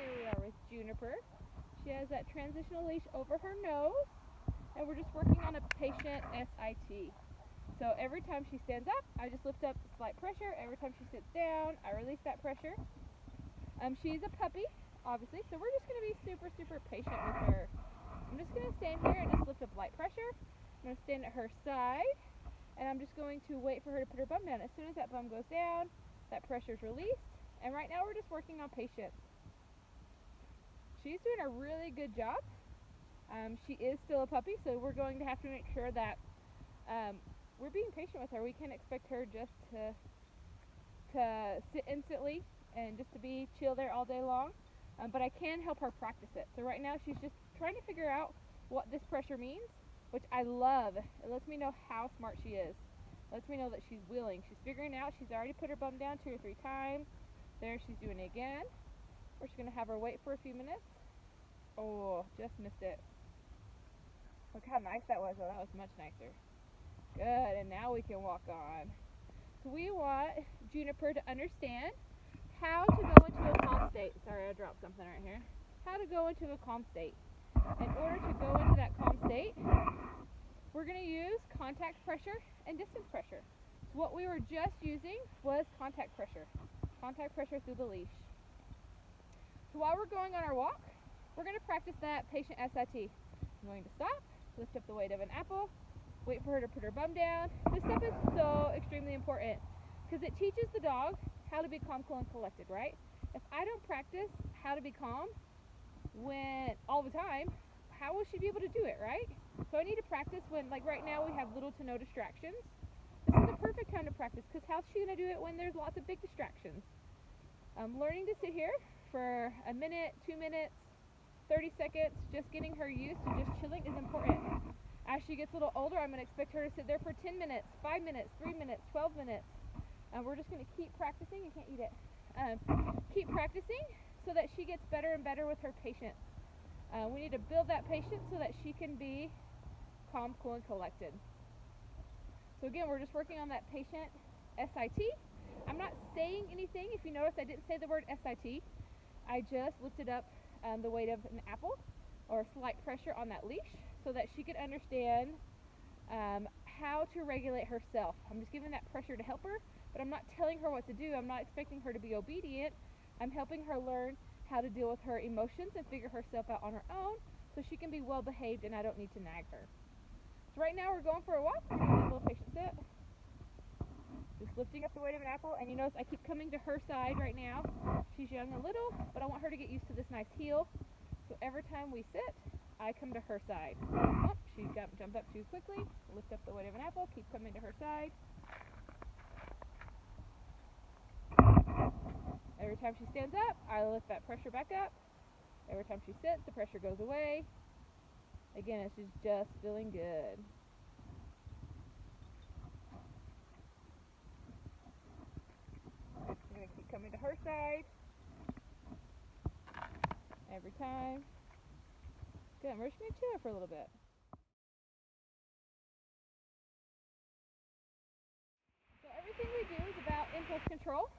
Here we are with Juniper. She has that transitional leash over her nose, and we're just working on a patient SIT. So every time she stands up, I just lift up slight pressure. Every time she sits down, I release that pressure. She's a puppy, obviously, so we're just going to be super patient with her. I'm just going to stand here and just lift up light pressure. I'm going to stand at her side, and I'm just going to wait for her to put her bum down. As soon as that bum goes down, that pressure is released. And right now we're just working on patience. She's doing a really good job. She is still a puppy, so we're going to have to make sure that we're being patient with her. We can't expect her just to sit instantly and just to be chill there all day long. But I can help her practice it. So right now she's just trying to figure out what this pressure means, which I love. It lets me know how smart she is. It lets me know that she's willing. She's figuring out. She's already put her bum down 2 or 3 times. There, she's doing it again. We're just going to have her wait for a few minutes. Oh, just missed it. Look how nice that was. Oh, that was much nicer. Good, and now we can walk on. So we want Juniper to understand how to go into a calm state. Sorry, I dropped something right here. How to go into a calm state. In order to go into that calm state, we're going to use contact pressure and distance pressure. So what we were just using was contact pressure. Contact pressure through the leash. So while we're going on our walk, we're going to practice that patient SIT. I'm going to stop, lift up the weight of an apple, wait for her to put her bum down. This step is so extremely important because it teaches the dog how to be calm, cool, and collected, right? If I don't practice how to be calm when all the time, how will she be able to do it, right? So I need to practice when, like right now, we have little to no distractions. This is the perfect time to practice because how's she going to do it when there's lots of big distractions? Learning to sit here for a minute, 2 minutes, 30 seconds, just getting her used to just chilling is important. As she gets a little older, I'm going to expect her to sit there for 10 minutes, 5 minutes, 3 minutes, 12 minutes. We're just going to keep practicing. You can't eat it. Keep practicing so that she gets better and better with her patience. We need to build that patience so that she can be calm, cool, and collected. So again, we're just working on that patient SIT. I'm not saying anything. If you notice, I didn't say the word SIT. I just lifted up the weight of an apple or slight pressure on that leash so that she could understand how to regulate herself. I'm just giving that pressure to help her, but I'm not telling her what to do. I'm not expecting her to be obedient. I'm helping her learn how to deal with her emotions and figure herself out on her own so she can be well behaved and I don't need to nag her. So right now we're going for a walk. We're doing a little patient sit. Just lifting up the weight of an apple, and you notice I keep coming to her side right now. She's young and little, but I want her to get used to this nice heel. So every time we sit, I come to her side. Oh, she jumped up too quickly. Lift up the weight of an apple, keep coming to her side. Every time she stands up, I lift that pressure back up. Every time she sits, the pressure goes away. Again, she's just feeling good. I'm going to keep coming to her side. Every time. Good, we're just going to chill her for a little bit. So everything we do is about impulse control,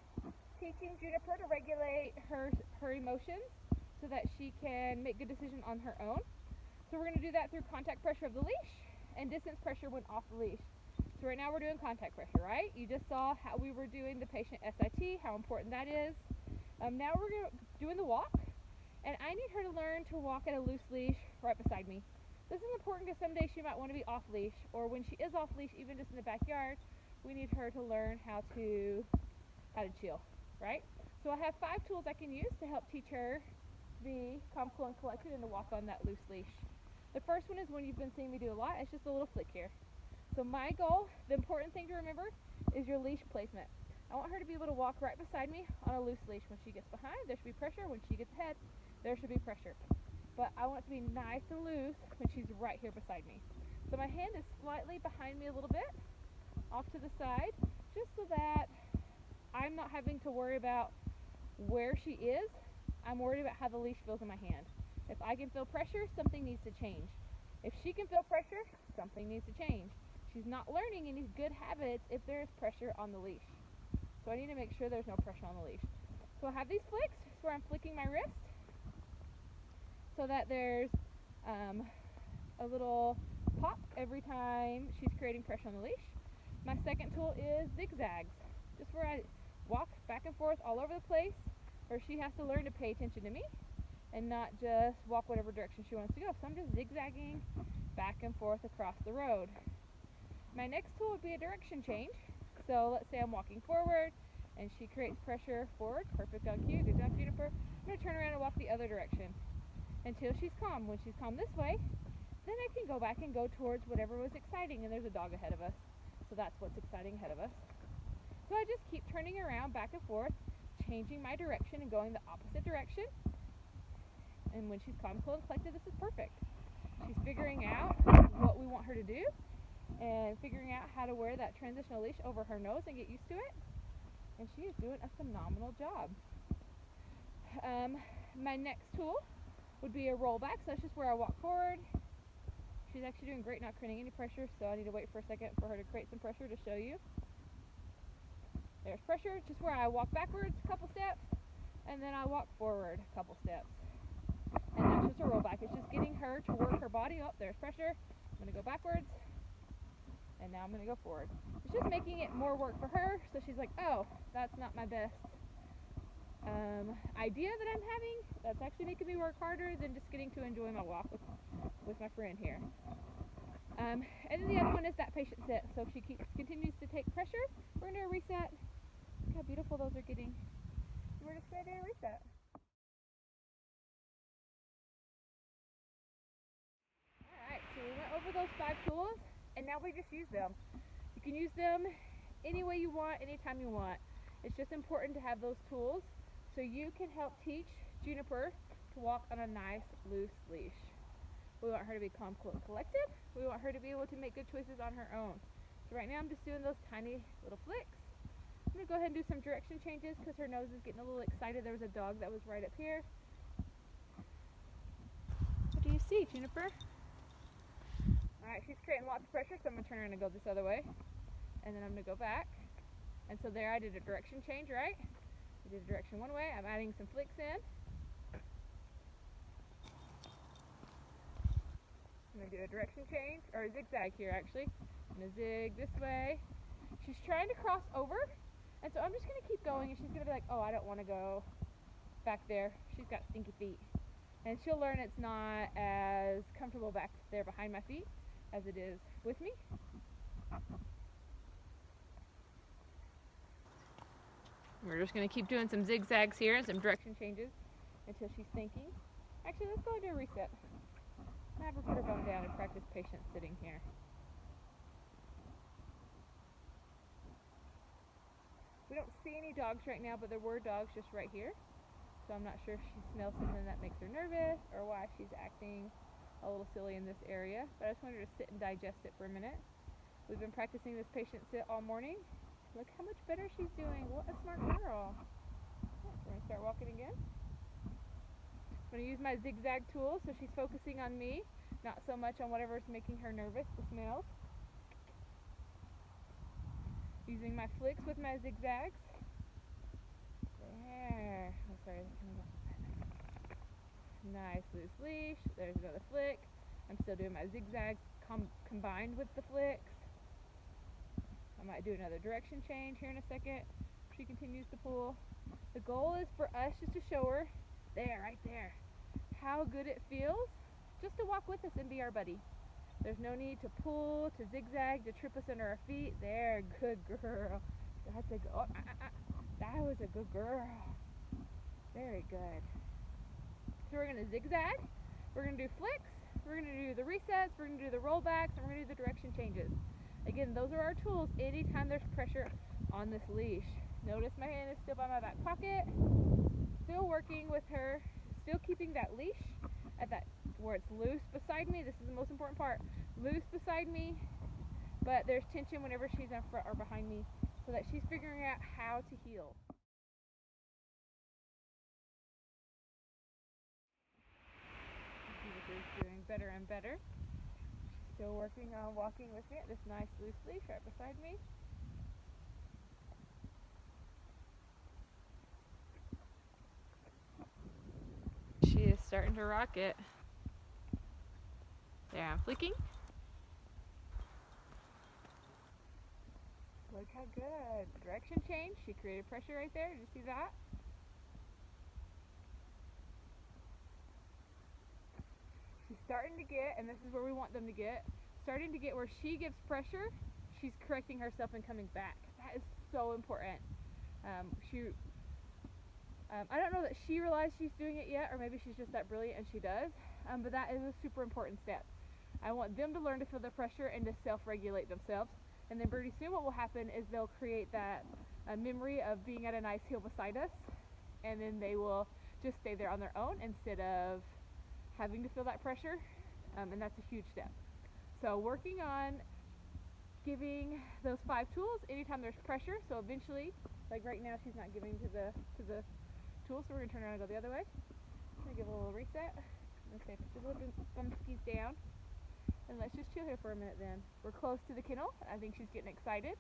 teaching Juniper to regulate her emotions so that she can make good decisions on her own. So we're going to do that through contact pressure of the leash and distance pressure when off the leash. So right now we're doing contact pressure, right? You just saw how we were doing the patient SIT, how important that is. Now we're doing the walk, and I need her to learn to walk at a loose leash right beside me. This is important because someday she might want to be off leash, or when she is off leash, even just in the backyard, we need her to learn how to chill, right? So I have 5 tools I can use to help teach her to be calm, cool, and collected and to walk on that loose leash. The first one is one you've been seeing me do a lot. It's just a little flick here. So my goal, the important thing to remember, is your leash placement. I want her to be able to walk right beside me on a loose leash. When she gets behind, there should be pressure. When she gets ahead, there should be pressure. But I want it to be nice and loose when she's right here beside me. So my hand is slightly behind me a little bit, off to the side, just so that I'm not having to worry about where she is. I'm worried about how the leash feels in my hand. If I can feel pressure, something needs to change. If she can feel pressure, something needs to change. She's not learning any good habits if there is pressure on the leash. So I need to make sure there's no pressure on the leash. So I have these flicks where I'm flicking my wrist. so that there's a little pop every time she's creating pressure on the leash. My second tool is zigzags, just where I walk back and forth all over the place, where she has to learn to pay attention to me and not just walk whatever direction she wants to go. So I'm just zigzagging back and forth across the road. My next tool would be a direction change. So let's say I'm walking forward and she creates pressure forward. Perfect on cue. Good job, Juniper. I'm going to turn around and walk the other direction until she's calm. When she's calm this way, then I can go back and go towards whatever was exciting. And there's a dog ahead of us, so that's what's exciting ahead of us. So I just keep turning around back and forth, changing my direction and going the opposite direction. And when she's calm, cool, and collected, this is perfect. She's figuring out what we want her to do and figuring out how to wear that transitional leash over her nose and get used to it. And she is doing a phenomenal job. My next tool would be a rollback. So that's just where I walk forward. She's actually doing great, not creating any pressure, so I need to wait for a second for her to create some pressure to show you. There's pressure, just where I walk backwards a couple steps, and then I walk forward a couple steps. And that's just a rollback. It's just getting her to work her body. Oh, there's pressure. I'm going to go backwards, and now I'm going to go forward. It's just making it more work for her, so she's like, oh, that's not my best idea that I'm having. That's actually making me work harder than just getting to enjoy my walk with my friend here. And then the other one is that patient sit. So if she continues to take pressure, we're going to do a reset. Look how beautiful those are getting. And we're just going to do a reset. Alright, so we went over those 5 tools, and now we just use them. You can use them any way you want, anytime you want. It's just important to have those tools so you can help teach Juniper to walk on a nice, loose leash. We want her to be calm, cool, and collected. We want her to be able to make good choices on her own. So right now I'm just doing those tiny little flicks. I'm going to go ahead and do some direction changes because her nose is getting a little excited. There was a dog that was right up here. What do you see, Juniper? Alright, she's creating lots of pressure, so I'm going to turn around and go this other way. And then I'm going to go back. And so there I did a direction change, right? I did a direction one way. I'm adding some flicks in. I'm going to do a direction change, or a zigzag here actually. I'm going to zig this way. She's trying to cross over, and so I'm just going to keep going, and she's going to be like, oh, I don't want to go back there. She's got stinky feet. And she'll learn it's not as comfortable back there behind my feet as it is with me. We're just going to keep doing some zigzags here and some direction changes until she's thinking. Actually, let's go and do a reset. Have her put her bum down and practice patient sitting here. We don't see any dogs right now, but there were dogs just right here. So I'm not sure if she smells something that makes her nervous or why she's acting a little silly in this area. But I just wanted her to sit and digest it for a minute. We've been practicing this patient sit all morning. Look how much better she's doing. What a smart girl. We're going to start walking again. I'm going to use my zigzag tool so she's focusing on me, not so much on whatever's making her nervous, the smells. Using my flicks with my zigzags. There. Oh, sorry. Nice loose leash. There's another flick. I'm still doing my zigzags combined with the flicks. I might do another direction change here in a second. She continues to pull. The goal is for us just to show her, there, right there, how good it feels just to walk with us and be our buddy. There's no need to pull, to zigzag, to trip us under our feet. There, good girl. That's a good, that was a good girl. Very good. So we're going to zigzag, we're going to do flicks, we're going to do the resets, we're going to do the rollbacks, and we're going to do the direction changes. Again, those are our tools anytime there's pressure on this leash. Notice my hand is still by my back pocket, still working with her, still keeping that leash at that where it's loose beside me. This is the most important part. Loose beside me, but there's tension whenever she's in front or behind me, so that she's figuring out how to heel. This is doing better and better. Still working on walking with me at this nice loose leash right beside me. She is starting to rock it. There, I'm flicking. Look how good. Direction change. She created pressure right there. Did you see that? She's starting to get, and this is where we want them to get, starting to get where she gives pressure, she's correcting herself and coming back. That is so important. I don't know that she realizes she's doing it yet, or maybe she's just that brilliant and she does, but that is a super important step. I want them to learn to feel the pressure and to self-regulate themselves. And then pretty soon what will happen is they'll create that memory of being at a nice hill beside us, and then they will just stay there on their own instead of having to feel that pressure, and that's a huge step. So working on giving those 5 tools anytime there's pressure. So eventually, like right now, she's not giving to the tool, so we're gonna turn around and go the other way. I'm gonna give a little reset. I'm gonna say put your little bum skis down, and let's just chill here for a minute. Then we're close to the kennel. I think she's getting excited,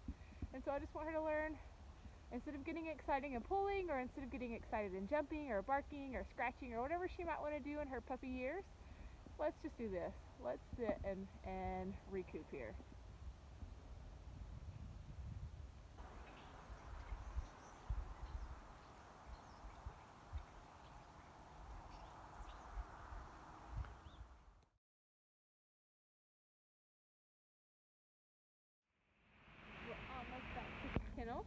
and so I just want her to learn. Instead of getting excited and pulling, or instead of getting excited and jumping, or barking, or scratching, or whatever she might want to do in her puppy years, let's just do this. Let's sit and recoup here. Kennel,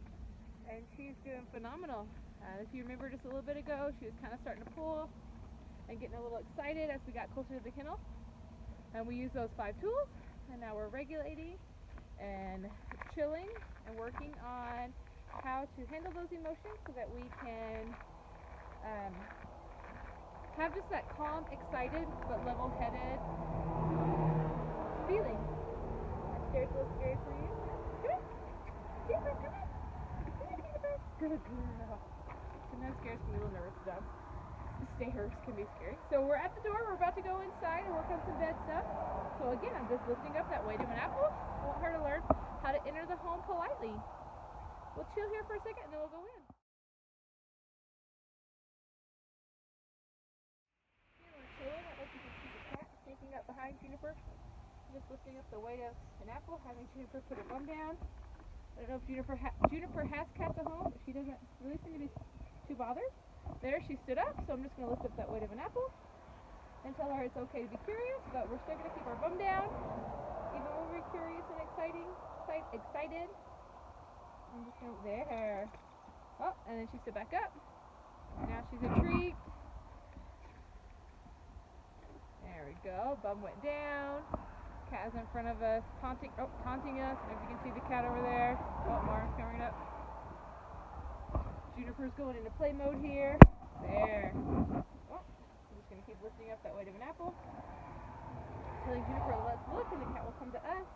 and she's doing phenomenal. If you remember just a little bit ago, she was kind of starting to pull and getting a little excited as we got closer to the kennel, and we used those 5 tools, and now we're regulating and chilling and working on how to handle those emotions so that we can have just that calm, excited, but level-headed feeling. That's a little scary for you. Come on. Juniper, come on. Good girl. Sometimes scares can be a little nervous, though. Stairs can be scary. So we're at the door. We're about to go inside and work on some bed stuff. So again, I'm just lifting up that weight of an apple. I want her to learn how to enter the home politely. We'll chill here for a second and then we'll go in. We're chilling. I like you can see the cat sneaking up behind Juniper. Just lifting up the weight of an apple, having Juniper put her bum down. I don't know if Juniper has cats at home, but she doesn't really seem to be too bothered. There, she stood up, so I'm just going to lift up that weight of an apple and tell her it's okay to be curious, but we're still going to keep our bum down, even when we're curious and excited. I'm just going to, there. Oh, and then she stood back up. Now she's intrigued. There we go, bum went down. Cat is in front of us, taunting us. I don't know if you can see the cat over there. Oh, Mara's coming up. Juniper's going into play mode here. There. Oh, I'm just going to keep lifting up that weight of an apple. Telling Juniper, let's look, and the cat will come to us.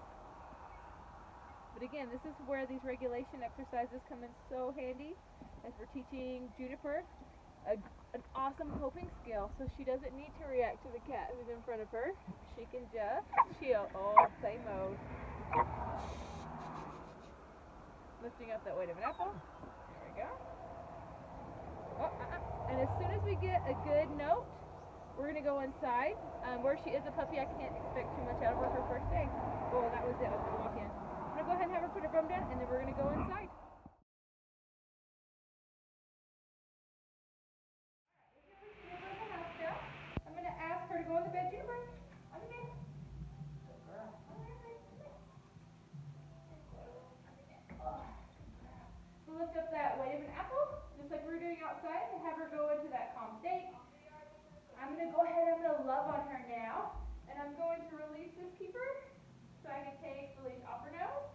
But again, this is where these regulation exercises come in so handy as we're teaching Juniper an awesome coping skill, so she doesn't need to react to the cat who's in front of her. She can just chill. Oh, play mode. Lifting up that weight of an apple. There we go. Oh, and as soon as we get a good note, we're going to go inside. Where she is a puppy, I can't expect too much out of her first day. Oh, that was it. I was going to walk in. I'm going to go ahead and have her put her bum down, and then we're going to go inside. I'm going to ask her to go in the bed. Juniper, on the bed. Good girl. So lift up that weight of an apple, just like we were doing outside, and have her go into that calm state. I'm going to go ahead and I'm going to love on her now, and I'm going to release this keeper so I can take the leash off her nose,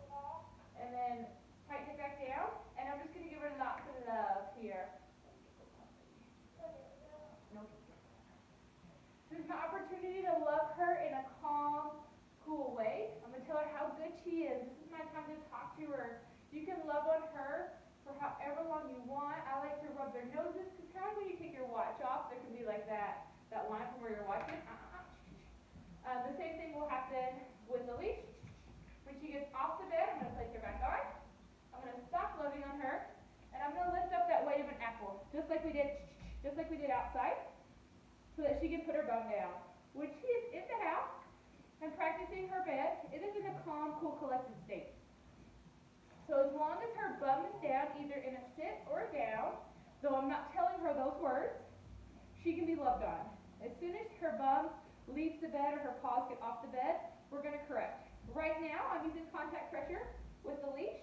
and then tighten it back down, and I'm just going to give her lots of love here. This is an opportunity to love her in a calm, cool way. I'm going to tell her how good she is. This is my time to talk to her. You can love on her for however long you want. I like to rub their noses, because kind of when you take your watch off, there can be like that line from where you're watching. The same thing will happen with the leash. When she gets off the bed, I'm going to place her back on. I'm going to stop loving on her, and I'm going to lift up that weight of an apple, just like we did outside. so that she can put her bum down. When she is in the house and practicing her bed, it is in a calm, cool, collected state. So as long as her bum is down, either in a sit or a down, though I'm not telling her those words, she can be loved on. As soon as her bum leaves the bed or her paws get off the bed, we're going to correct. Right now, I'm using contact pressure with the leash.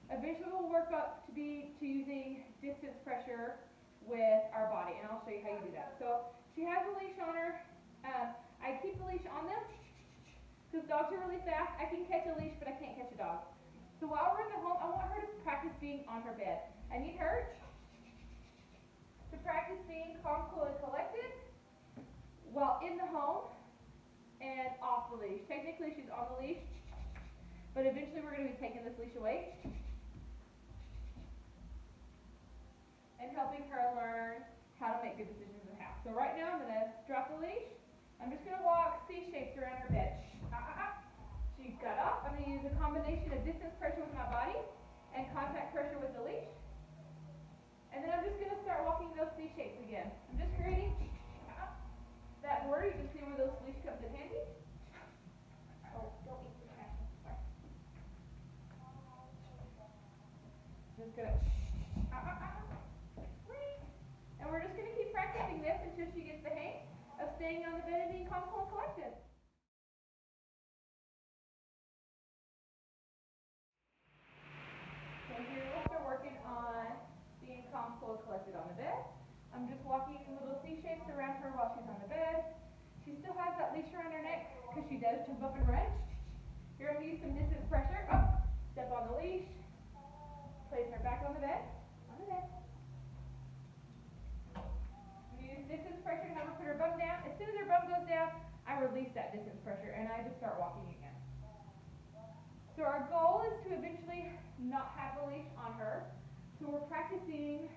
Eventually, we'll work up to using distance pressure with our body, and I'll show you how you do that. So she has a leash on her. I keep the leash on them because dogs are really fast. I can catch a leash, but I can't catch a dog. So while we're in the home, I want her to practice being on her bed. I need her to practice being calm, cool, and collected while in the home and off the leash. Technically, she's on the leash, but eventually we're going to be taking this leash away and helping her learn how to make good decisions in the house. So right now, I'm going to drop the leash. I'm just going to walk C-shapes around her bed. She got up. I'm going to use a combination of distance pressure with my body and contact pressure with the leash. And then I'm just going to start walking those C-shapes again. I'm just creating that border. You can see where those leash comes in handy. Oh, don't eat the trash. Sorry. Just going to and we're just going to keep practicing this until she gets the hang of staying on the bed and being calm, cool, and collected. So here we'll start working on being calm, cool, and collected on the bed. I'm just walking little C-shapes around her while she's on the bed. She still has that leash around her neck because she does jump up and run. Here I'm going to use some distance pressure. Up, step on the leash, place her back on the bed. Use distance pressure to have her put her bum down. As soon as her bum goes down, I release that distance pressure and I just start walking again. So our goal is to eventually not have a leash on her. So we're practicing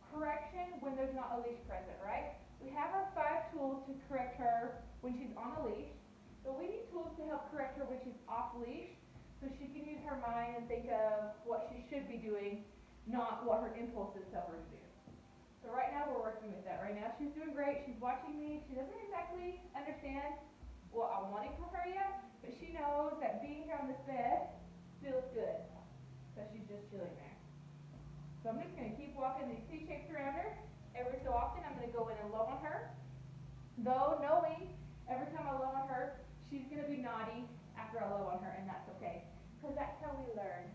correction when there's not a leash present, right? We have our 5 tools to correct her when she's on a leash, but we need tools to help correct her when she's off leash so she can use her mind and think of what she should be doing, not what her impulses tell her to do. So right now we're working with that. Right now she's doing great. She's watching me. She doesn't exactly understand what I'm wanting from her yet, but she knows that being here on this bed feels good. So she's just chilling there. So I'm just going to keep walking these C-shapes around her. Every so often I'm going to go in and love on her. Though knowing every time I love on her, she's going to be naughty after I love on her, and that's okay. Because that's how we learn.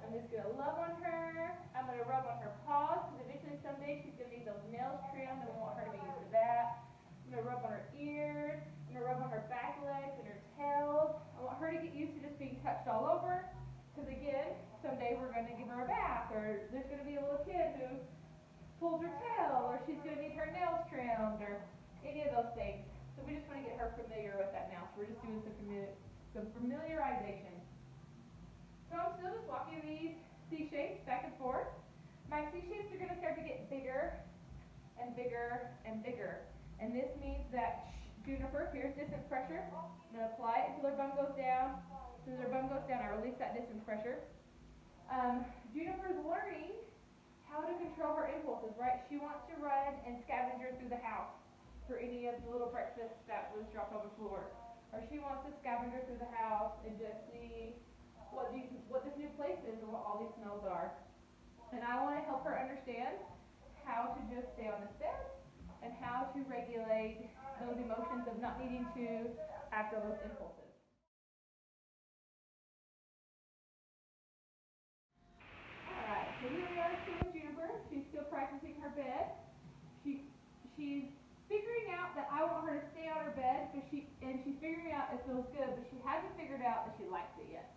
I'm just going to love on her. I'm going to rub on her paws because eventually someday she's going to need those nails trimmed and we want her to be used to that. I'm going to rub on her ears. I'm going to rub on her back legs and her tails. I want her to get used to just being touched all over because again, someday we're going to give her a bath or there's going to be a little kid who pulls her tail or she's going to need her nails trimmed or any of those things. So we just want to get her familiar with that now. So we're just doing some familiarization. So I'm still just walking these C-shapes back and forth. My C-shapes are going to start to get bigger and bigger and bigger. And this means that Juniper, here's distance pressure. I'm going to apply it until her bum goes down. As soon as her bum goes down, I release that distance pressure. Juniper's learning how to control her impulses, right? She wants to run and scavenger through the house for any of the little breakfast that was dropped on the floor. Or she wants to scavenger through the house and just see what this new place is and what all these smells are. And I want to help her understand how to just stay on this bed and how to regulate those emotions of not needing to act on those impulses. Alright, so here we are still with Juniper. She's still practicing her bed. She's figuring out that I want her to stay on her bed, but she's figuring out it feels good, but she hasn't figured out that she likes it yet.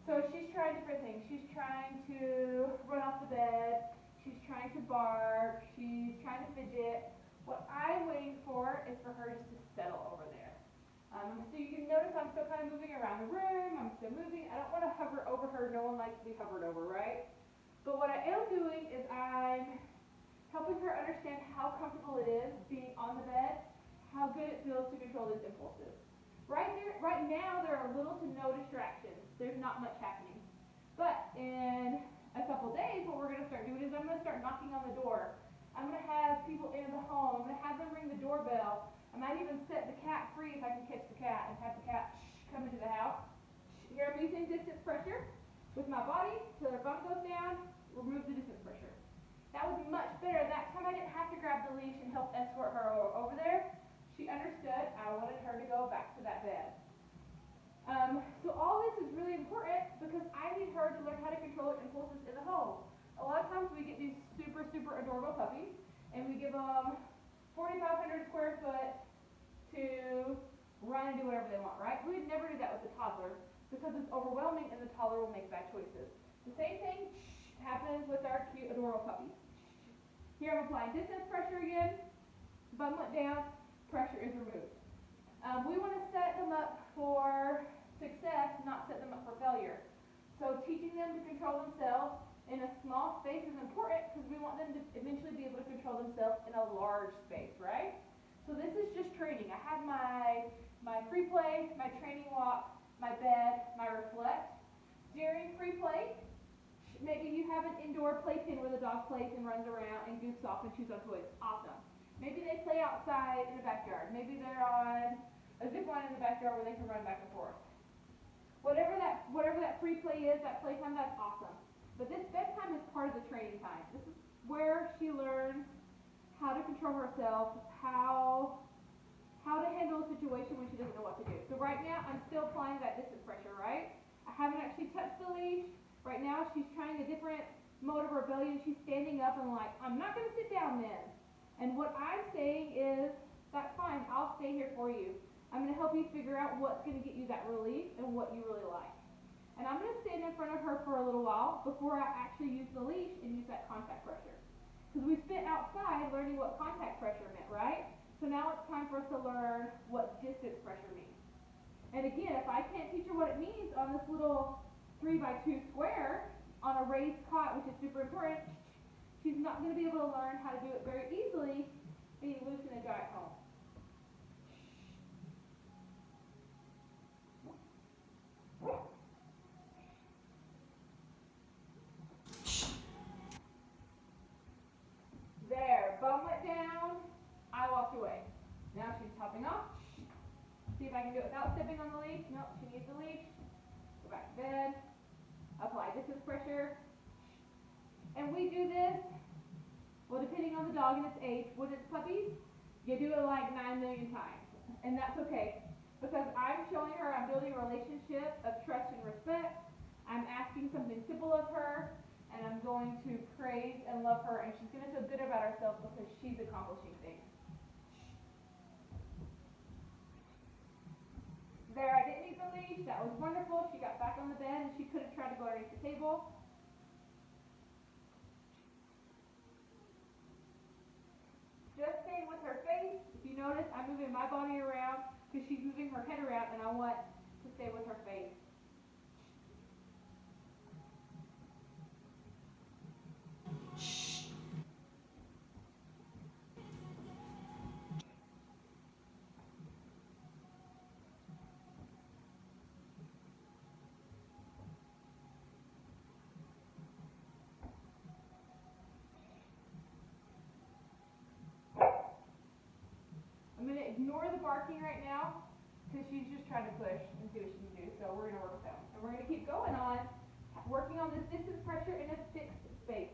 So she's trying different things. She's trying to run off the bed. She's trying to bark. She's trying to fidget. What I'm waiting for is for her just to settle over there. So you can notice I'm still kind of moving around the room. I'm still moving. I don't want to hover over her. No one likes to be hovered over, right? But what I am doing is I'm helping her understand how comfortable it is being on the bed, how good it feels to control these impulses. Right now, there are little to no distractions. There's not much happening. But in a couple days, what we're going to start doing is I'm going to start start knocking on the door. I'm going to have people in the home. I'm going to have them ring the doorbell. I might even set the cat free if I can catch the cat and have the cat come into the house. Here I'm using distance pressure with my body till her bum goes down, remove the distance pressure. That was much better. That time I didn't have to grab the leash and help escort her over there. She understood I wanted her to go back to that bed. So all this is really important because I need her to learn how to control her impulses in the home. A lot of times we get these super, super adorable puppies and we give them 4,500 square foot to run and do whatever they want, right? We would never do that with a toddler because it's overwhelming and the toddler will make bad choices. The same thing happens with our cute, adorable puppies. Here I'm applying distance pressure again. Bum went down, pressure is removed. We want to set them up for success, not set them up for failure. So teaching them to control themselves in a small space is important because we want them to eventually be able to control themselves in a large space, right? So this is just training. I have my free play, my training walk, my bed, my reflect. During free play, maybe you have an indoor playpen where the dog plays and runs around and goofs off and chews on toys. Awesome. Maybe they play outside in the backyard. Maybe they're on a zip line in the backyard where they can run back and forth. Whatever that free play is, that playtime, that's awesome. But this bedtime is part of the training time. This is where she learns how to control herself, how to handle a situation when she doesn't know what to do. So right now, I'm still applying that distance pressure, right? I haven't actually touched the leash. Right now, she's trying a different mode of rebellion. She's standing up and like, I'm not going to sit down then. And what I'm saying is, that's fine, I'll stay here for you. I'm going to help you figure out what's going to get you that relief and what you really like. And I'm going to stand in front of her for a little while before I actually use the leash and use that contact pressure. Because we spent outside learning what contact pressure meant, right? So now it's time for us to learn what distance pressure means. And again, if I can't teach her what it means on this little 3x2 square on a raised cot, which is super important, she's not going to be able to learn how to do it very easily being loose in a giant home. There, bum went down, I walked away. Now she's hopping off. See if I can do it without stepping on the leash. Nope, she needs the leash. Go back to bed. Apply distance pressure. And we do this, well, depending on the dog and its age. When it's puppies, you do it like 9 million times. And that's okay. Because I'm showing her I'm building a relationship of trust and respect. I'm asking something simple of her. And I'm going to praise and love her. And she's going to feel good about herself because she's accomplishing things. There, I didn't need the leash. That was wonderful. She got back on the bed and she could have tried to go underneath the table. Just stay with her face. If you notice, I'm moving my body around because she's moving her head around and I want to stay with her face. I'm going to ignore the barking right now because she's just trying to push and see what she can do. So we're going to work with that. And we're going to keep going on, working on this distance pressure in a fixed space.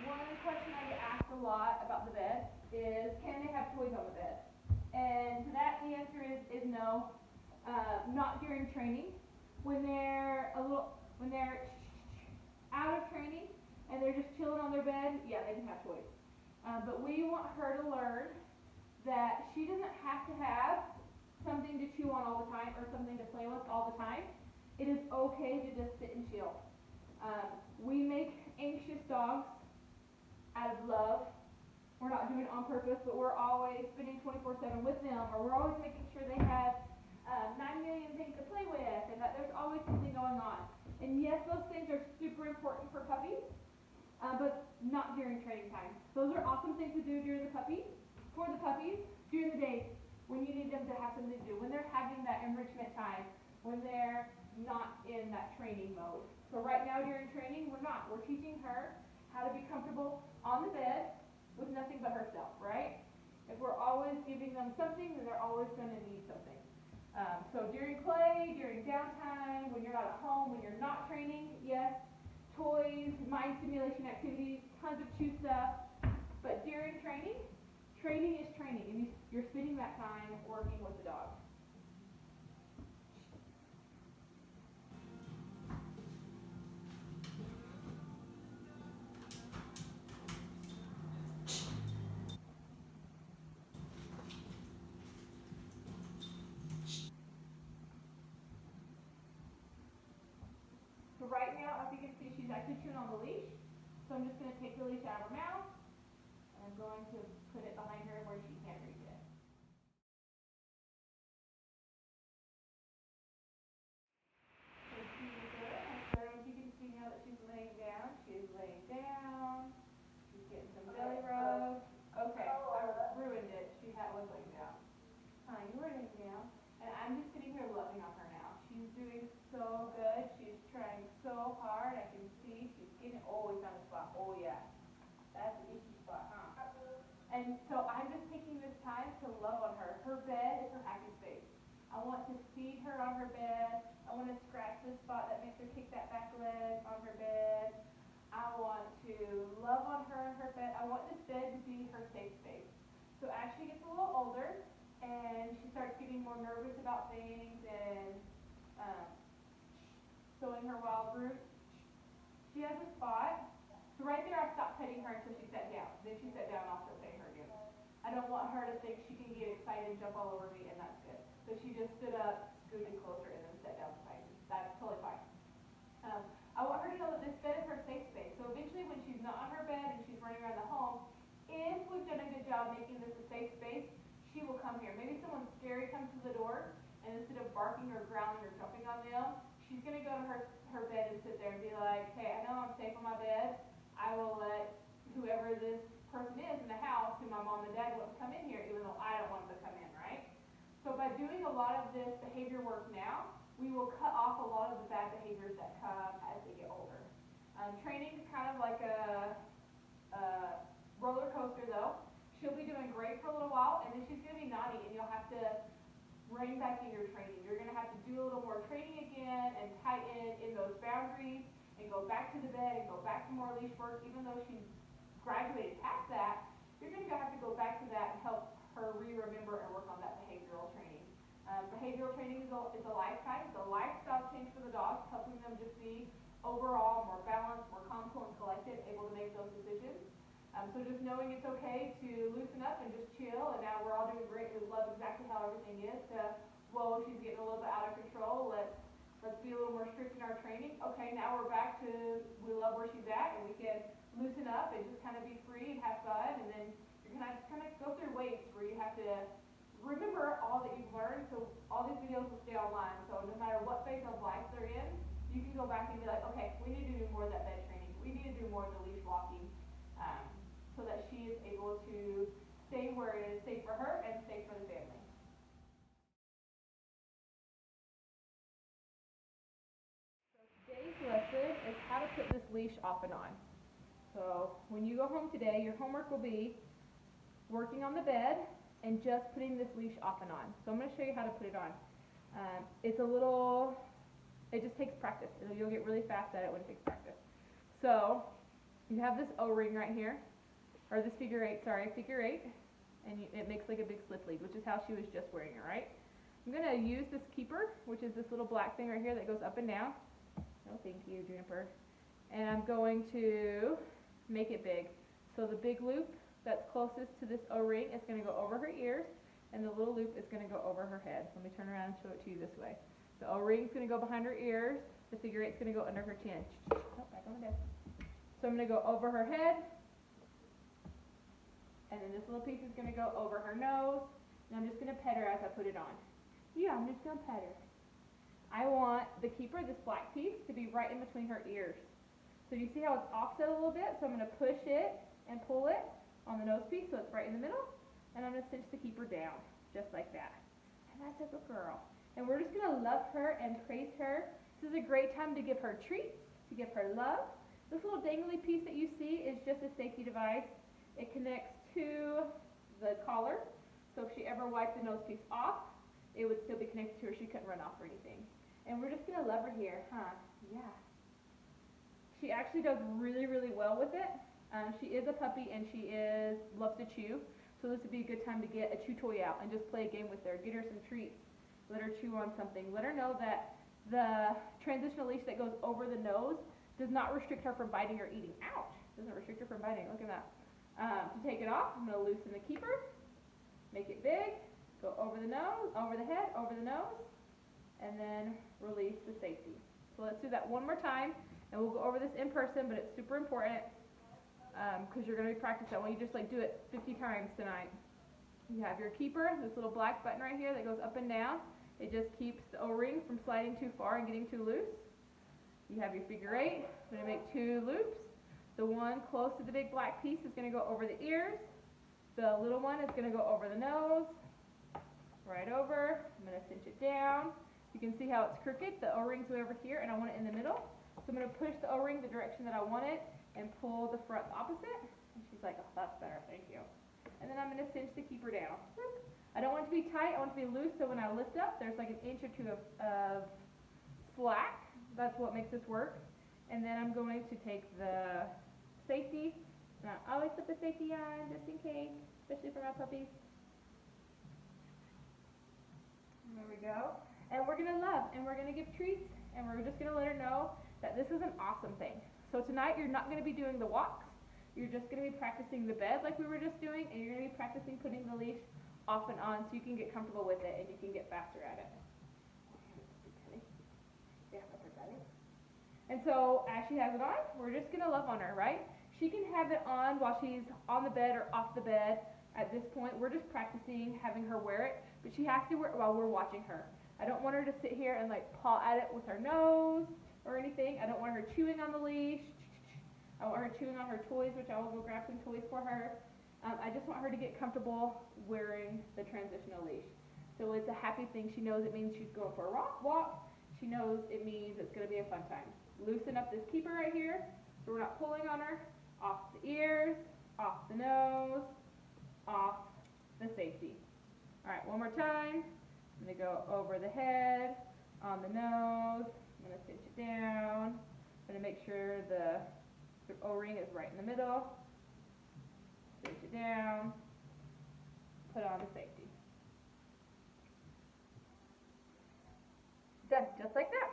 One question I get asked a lot about the bed is, can they have toys on the bed? And to that, the answer is no. Not during training. When they're out of training and they're just chilling on their bed, yeah, they can have toys. But we want her to learn that she doesn't have to have something to chew on all the time or something to play with all the time. It is okay to just sit and chill. We make anxious dogs out of love. We're not doing it on purpose, but we're always spending 24/7 with them, or we're always making sure they have 9 million things to play with, and that there's always something going on. And yes, those things are super important for puppies, but not during training time. Those are awesome things to do during the puppies, for the puppies, during the day when you need them to have something to do, when they're having that enrichment time, when they're not in that training mode. So right now during training, we're not. We're teaching her how to be comfortable on the bed with nothing but herself, right? If we're always giving them something, then they're always going to need something. So during play, during downtime, when you're not at home, when you're not training, yes, toys, mind stimulation activities, tons of chew stuff. But during training, training is training, and you're spending that time working with the dog. So right now, as you can see, she's actually chewing on the leash. So I'm just going to take the leash out of her mouth, and I'm going to put it behind her where she can't reach it. So she's good. And so as you can see now that she's laying down, she's laying down. She's getting some belly rubs. Okay, I ruined it. She was laying down. Honey, you were laying down. And I'm just sitting here loving on her now. She's doing so good. She's trying so hard. I can see she's getting always on the spot. Oh yeah. That's an itchy spot, huh? And so I'm just taking this time to love on her. Her bed is her happy space. I want to feed her on her bed. I want to scratch the spot that makes her kick that back leg on her bed. I want to love on her in her bed. I want this bed to be her safe space. So as she gets a little older and she starts getting more nervous about things and sowing her wild roots, she has a spot. So right there I stopped petting her until she sat down. Then she sat down and I'll start petting her again. I don't want her to think she can get excited and jump all over me, and that's good. So she just stood up, scooted closer, and then sat down beside me. That's totally fine. I want her to know that this bed is her safe space. So eventually when she's not on her bed and she's running around the home, if we've done a good job making this a safe space, she will come here. Maybe someone scary comes to the door, and instead of barking or growling or jumping on them, she's going to go to her bed and sit there and be like, hey, I know I'm safe on my bed. I will let whoever this person is in the house, who my mom and dad won't come in here, even though I don't want them to come in, right? So by doing a lot of this behavior work now, we will cut off a lot of the bad behaviors that come as they get older. Training is kind of like a roller coaster though. She'll be doing great for a little while, and then she's going to be naughty, and you'll have to rein back in your training. You're going to have to do a little more training again and tighten in those boundaries and go back to the bed and go back to more leash work. Even though she's graduated past that, you're going to have to go back to that and help her re-remember and work on that behavioral training. Behavioral training is a lifetime. It's a lifestyle change for the dogs, helping them just be overall more balanced, more calm, cool, and collected, able to make those decisions. So just knowing it's okay to loosen up and just chill, and now we're all doing great. We love exactly how everything is. To, whoa, she's getting a little bit out of control. Let's be a little more strict in our training. Okay, now we're back to we love where she's at, and we can loosen up and just kind of be free and have fun. And then you're gonna just kind of go through waves where you have to remember all that you've learned. So all these videos will stay online. So no matter what phase of life they're in, you can go back and be like, okay, we need to do more of that bed training. We need to do more of the leash walking. So that she is able to stay where it is safe for her and safe for the family. So today's lesson is how to put this leash off and on. So when you go home today, your homework will be working on the bed and just putting this leash off and on. So I'm going to show you how to put it on. It just takes practice. You'll get really fast at it when it takes practice. So you have this O-ring right here. Or this figure eight, and it makes like a big slip lead, which is how she was just wearing it, right? I'm going to use this keeper, which is this little black thing right here that goes up and down. Oh, thank you, Juniper. And I'm going to make it big. So the big loop that's closest to this O-ring is going to go over her ears, and the little loop is going to go over her head. Let me turn around and show it to you this way. The O-ring is going to go behind her ears. The figure eight is going to go under her chin. Oh, back on the desk. So I'm going to go over her head. And then this little piece is going to go over her nose. And I'm just going to pet her as I put it on. Yeah, I'm just going to pet her. I want the keeper, this black piece, to be right in between her ears. So you see how it's offset a little bit? So I'm going to push it and pull it on the nose piece so it's right in the middle. And I'm going to cinch the keeper down, just like that. And that's a good girl. And we're just going to love her and praise her. This is a great time to give her treats, to give her love. This little dangly piece that you see is just a safety device. It connects to the collar, so if she ever wiped the nose piece off, it would still be connected to her. She couldn't run off or anything. And we're just going to love her here, huh? Yeah. She actually does really, really well with it. She is a puppy and she loves to chew, so this would be a good time to get a chew toy out and just play a game with her. Get her some treats. Let her chew on something. Let her know that the transitional leash that goes over the nose does not restrict her from biting or eating. Ouch! Doesn't restrict her from biting. Look at that. To take it off, I'm going to loosen the keeper, make it big, go over the nose, over the head, over the nose, and then release the safety. So let's do that one more time, and we'll go over this in person, but it's super important because you're going to be practicing that. Well, you just like do it 50 times tonight. You have your keeper, this little black button right here that goes up and down. It just keeps the O-ring from sliding too far and getting too loose. You have your figure 8. I'm going to make 2 loops. The one close to the big black piece is going to go over the ears. The little one is going to go over the nose, right over. I'm going to cinch it down. You can see how it's crooked. The O-ring's way over here, and I want it in the middle. So I'm going to push the O-ring the direction that I want it and pull the front opposite. And she's like, oh, that's better, thank you. And then I'm going to cinch the keeper down. I don't want it to be tight. I want it to be loose, so when I lift up, there's like an inch or 2 of slack. That's what makes this work. And then I'm going to take the safety. Now, I always put the safety on just in case, especially for my puppies. There we go. And we're going to love, and we're going to give treats, and we're just going to let her know that this is an awesome thing. So tonight you're not going to be doing the walks. You're just going to be practicing the bed like we were just doing, and you're going to be practicing putting the leash off and on so you can get comfortable with it and you can get faster at it. And so as she has it on, we're just going to love on her, right? She can have it on while she's on the bed or off the bed. At this point, we're just practicing having her wear it, but she has to wear it while we're watching her. I don't want her to sit here and like paw at it with her nose or anything. I don't want her chewing on the leash. I want her chewing on her toys, which I will go grab some toys for her. I just want her to get comfortable wearing the transitional leash. So it's a happy thing. She knows it means she's going for a walk. She knows it means it's going to be a fun time. Loosen up this keeper right here so we're not pulling on her. Off the ears, off the nose, off the safety. Alright, one more time. I'm going to go over the head, on the nose. I'm going to cinch it down. I'm going to make sure the O-ring is right in the middle. Cinch it down. Put on the safety. Done, just like that.